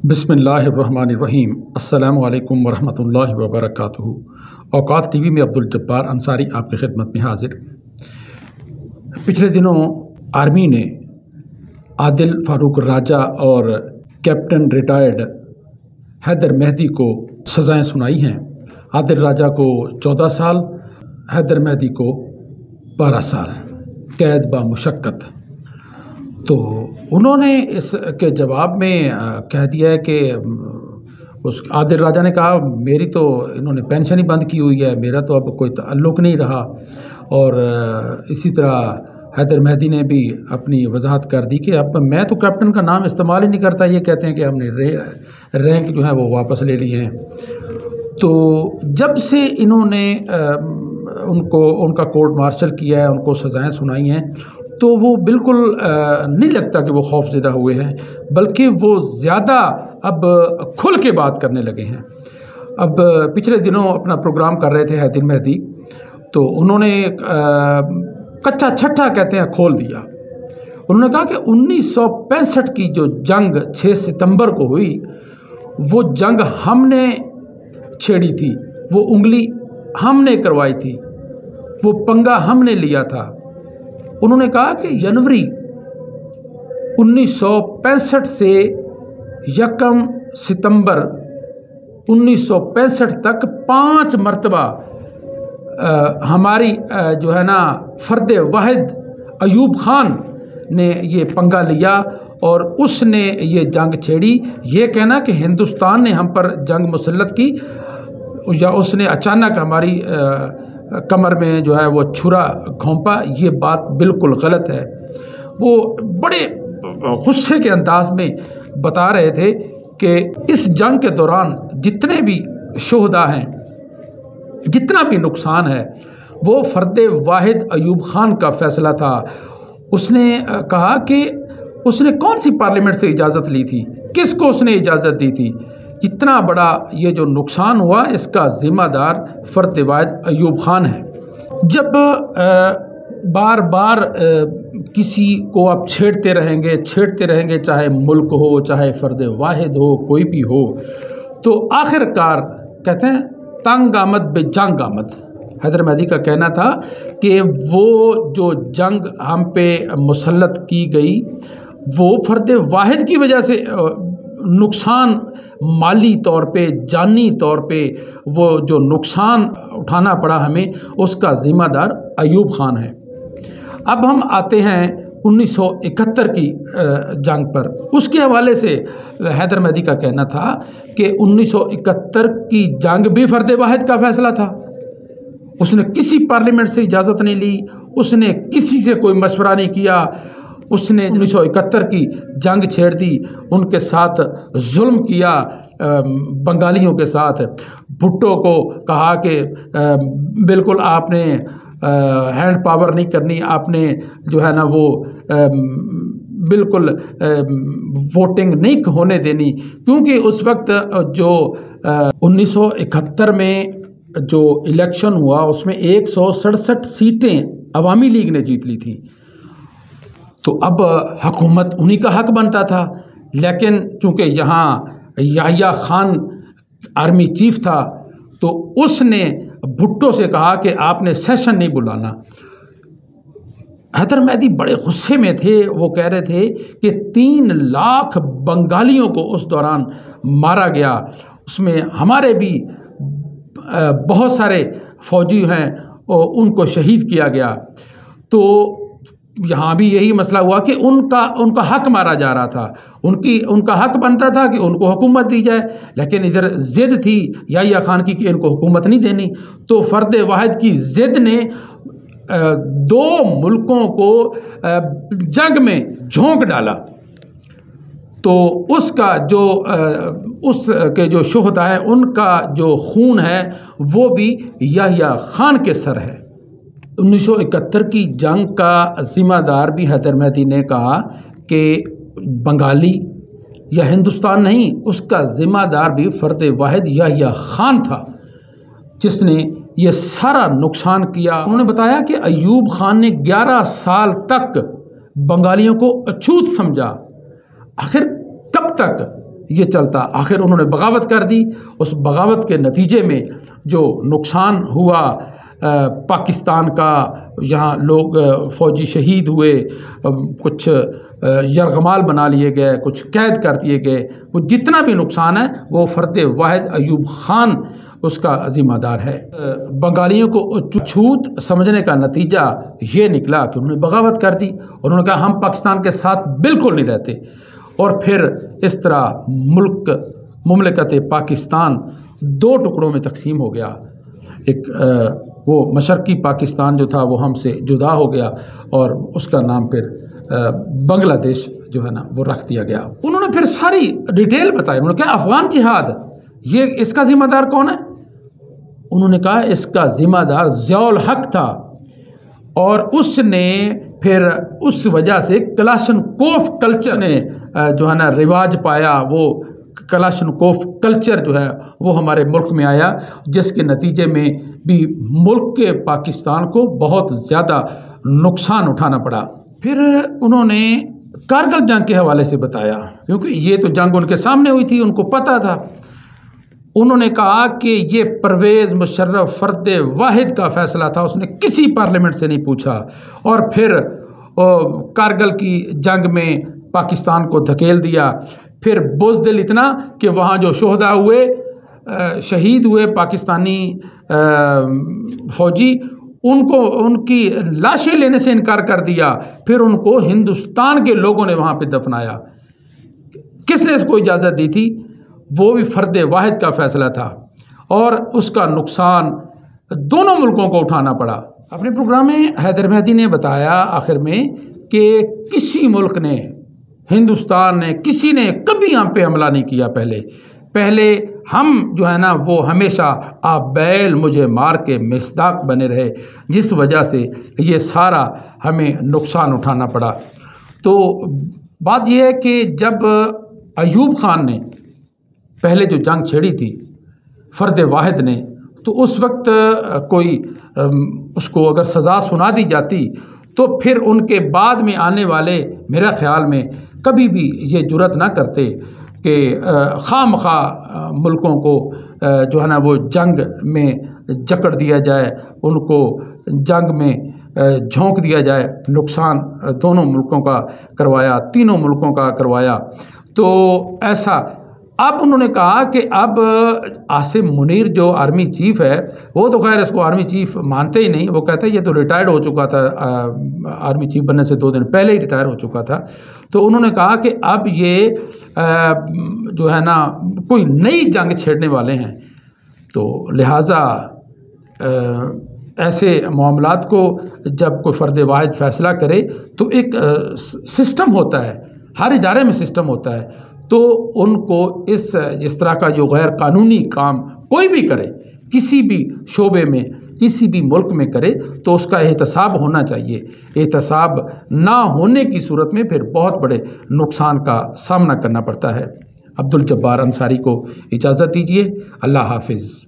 बिस्मिल्लाहिर्रहमानिर्रहीम। अस्सलामु अलैकुम वरहमतुल्लाहि वबरकातुहू। औकात टीवी में अब्दुल जब्बार अंसारी आपकी खिदमत में हाजिर। पिछले दिनों आर्मी ने आदिल फारूक राजा और कैप्टन रिटायर्ड हैदर मेहदी को सज़ाएं सुनाई हैं। आदिल राजा को 14 साल, हैदर मेहदी को 12 साल कैद बामुशक्कत। तो उन्होंने इसके जवाब में कह दिया है कि उस आदिल राजा ने कहा मेरी तो इन्होंने पेंशन ही बंद की हुई है, मेरा तो अब कोई ताल्लुक़ नहीं रहा। और इसी तरह हैदर मेहदी ने भी अपनी वजाहत कर दी कि अब मैं तो कैप्टन का नाम इस्तेमाल ही नहीं करता, ये कहते हैं कि हमने रैंक जो है वो वापस ले लिए हैं। तो जब से इन्होंने उनका कोर्ट मार्शल किया है, उनको सज़ाएं सुनाई हैं, तो वो बिल्कुल नहीं लगता कि वो खौफज़दा हुए हैं, बल्कि वो ज़्यादा अब खुल के बात करने लगे हैं। अब पिछले दिनों अपना प्रोग्राम कर रहे थे हैदर मेहदी, तो उन्होंने कच्चा छट्टा कहते हैं खोल दिया। उन्होंने कहा कि 1965 की जो जंग 6 सितंबर को हुई, वो जंग हमने छेड़ी थी, वो उंगली हमने करवाई थी, वो पंगा हमने लिया था। उन्होंने कहा कि जनवरी 1965 से 1 सितंबर 1965 तक 5 मरतबा हमारी जो है ना फ़र्द वाहिद अयूब ख़ान ने ये पंगा लिया और उसने ये जंग छेड़ी। ये कहना कि हिंदुस्तान ने हम पर जंग मुसल्लत की या उसने अचानक हमारी कमर में जो है वो छुरा घोंपा, ये बात बिल्कुल गलत है। वो बड़े गुस्से के अंदाज में बता रहे थे कि इस जंग के दौरान जितने भी शुहदा हैं, जितना भी नुकसान है, वो फ़र्द वाहिद अयूब ख़ान का फ़ैसला था। उसने कहा कि उसने कौन सी पार्लियामेंट से इजाज़त ली थी, किसको उसने इजाज़त दी थी, इतना बड़ा ये जो नुकसान हुआ इसका ज़िम्मेदार फ़र्द वाहिद अयूब ख़ान है। जब बार बार किसी को आप छेड़ते रहेंगे, चाहे मुल्क हो, चाहे फ़र्द वाहिद हो, कोई भी हो, तो आखिरकार कहते हैं तंग आमद बे जंग आमद। हैदर मेहदी का कहना था कि वो जो जंग हम पे मुसल्लत की गई, वो फ़र्द वाहिद की वजह से नुकसान, माली तौर पे, जानी तौर पे वो जो नुकसान उठाना पड़ा हमें, उसका ज़िम्मेदार अयूब ख़ान है। अब हम आते हैं 1971 की जंग पर। उसके हवाले से हैदर मेहदी का कहना था कि 1971 की जंग भी फ़र्द वाहिद का फ़ैसला था। उसने किसी पार्लियामेंट से इजाज़त नहीं ली, उसने किसी से कोई मशवरा नहीं किया। उसने 1971 की जंग छेड़ दी, उनके साथ जुल्म किया, बंगालियों के साथ। भुट्टो को कहा कि बिल्कुल आपने हैंड पावर नहीं करनी, आपने जो है ना वो बिल्कुल वोटिंग नहीं होने देनी, क्योंकि उस वक्त जो 1971 में जो इलेक्शन हुआ उसमें 167 सीटें अवामी लीग ने जीत ली थी। तो अब हुकूमत उन्हीं का हक बनता था, लेकिन चूँकि यहाँ याहिया खान आर्मी चीफ था, तो उसने भुट्टो से कहा कि आपने सेशन नहीं बुलाना। हैदर मेहदी बड़े गुस्से में थे। वो कह रहे थे कि 3 लाख बंगालियों को उस दौरान मारा गया, उसमें हमारे भी बहुत सारे फौजी हैं और उनको शहीद किया गया। तो यहाँ भी यही मसला हुआ कि उनका हक मारा जा रहा था। उनका हक बनता था कि उनको हुकूमत दी जाए, लेकिन इधर ज़िद थी याहिया खान की कि इनको हुकूमत नहीं देनी। तो फ़र्द वाहिद की ज़िद ने 2 मुल्कों को जंग में झोंक डाला। तो उसका जो उसके जो शुहदा है, उनका जो खून है, वो भी याहिया खान के सर है। 1971 की जंग का ज़िम्मेदार भी हैदर मेहदी ने कहा कि बंगाली या हिंदुस्तान नहीं, उसका ज़िम्मेदार भी फ़र्द वाहिद याहिया ख़ान था, जिसने ये सारा नुकसान किया। उन्होंने बताया कि अयूब ख़ान ने 11 साल तक बंगालियों को अछूत समझा। आखिर कब तक ये चलता। आखिर उन्होंने बगावत कर दी। उस बगावत के नतीजे में जो नुकसान हुआ पाकिस्तान का, यहाँ लोग फ़ौजी शहीद हुए, कुछ यरगमाल बना लिए गए, कुछ कैद कर दिए गए, वो जितना भी नुकसान है वो फ़र्द वाहिद अयूब ख़ान उसका ज़िम्मेदार है। बंगालियों को छूत समझने का नतीजा ये निकला कि उन्होंने बगावत कर दी। उन्होंने कहा हम पाकिस्तान के साथ बिल्कुल नहीं रहते, और फिर इस तरह मुमलिकत पाकिस्तान दो टुकड़ों में तकसीम हो गया। एक वो मशरक़ी पाकिस्तान जो था वो हमसे जुदा हो गया, और उसका नाम फिर बांग्लादेश जो है ना वो रख दिया गया। उन्होंने फिर सारी डिटेल बताई। उन्होंने कहा अफ़गान जिहाद ये इसका ज़िम्मेदार कौन है? उन्होंने कहा इसका ज़िम्मेदार ज़ियाउल हक था, और उसने फिर उस वजह से कलाशनकोफ कल्चर ने जो है ना रिवाज पाया। वो कलाशनकोफ कल्चर जो है वो हमारे मुल्क में आया, जिसके नतीजे में भी मुल्क के पाकिस्तान को बहुत ज़्यादा नुकसान उठाना पड़ा। फिर उन्होंने कारगिल जंग के हवाले से बताया, क्योंकि ये तो जंग उनके सामने हुई थी, उनको पता था। उन्होंने कहा कि ये परवेज़ मुशर्रफ फ़र्द वाहिद का फ़ैसला था, उसने किसी पार्लियामेंट से नहीं पूछा। और फिर कारगिल की जंग में पाकिस्तान को धकेल दिया। फिर बुज़दिल इतना कि वहाँ जो शोहदा हुए, शहीद हुए पाकिस्तानी फ़ौजी, उनको उनकी लाशें लेने से इनकार कर दिया। फिर उनको हिंदुस्तान के लोगों ने वहाँ पे दफनाया। किसने इसको इजाज़त दी थी? वो भी फ़र्द वाहिद का फ़ैसला था, और उसका नुकसान दोनों मुल्कों को उठाना पड़ा। अपने प्रोग्राम में हैदर मेहदी ने बताया आखिर में कि किसी मुल्क ने, हिंदुस्तान ने, किसी ने कभी हम पे हमला नहीं किया। पहले हम जो है ना वो हमेशा आप बैल मुझे मार के मिस्दाक बने रहे, जिस वजह से ये सारा हमें नुकसान उठाना पड़ा। तो बात यह है कि जब अयूब ख़ान ने पहले जो जंग छेड़ी थी फ़र्द वाहिद ने, तो उस वक्त कोई उसको अगर सज़ा सुना दी जाती तो फिर उनके बाद में आने वाले मेरा ख़्याल में कभी भी ये जुर्रत ना करते कि खामखा मुल्कों को जो है ना वो जंग में जकड़ दिया जाए, उनको जंग में झोंक दिया जाए। नुकसान दोनों मुल्कों का करवाया, तीनों मुल्कों का करवाया। तो ऐसा अब उन्होंने कहा कि अब आसिम मुनीर जो आर्मी चीफ़ है, वो तो खैर इसको आर्मी चीफ़ मानते ही नहीं। वो कहते हैं ये तो रिटायर्ड हो चुका था, आर्मी चीफ़ बनने से 2 दिन पहले ही रिटायर हो चुका था। तो उन्होंने कहा कि अब ये जो है ना कोई नई जंग छेड़ने वाले हैं, तो लिहाजा ऐसे मामलात को जब कोई फ़र्द वाहिद फ़ैसला करे तो एक सिस्टम होता है, हर इदारे में सिस्टम होता है। तो उनको जिस तरह का जो गैर कानूनी काम कोई भी करे, किसी भी शोबे में, किसी भी मुल्क में करे, तो उसका एहतसाब होना चाहिए। एहतसाब ना होने की सूरत में फिर बहुत बड़े नुकसान का सामना करना पड़ता है। अब्दुल जब्बार अंसारी को इजाज़त दीजिए। अल्लाह हाफिज़।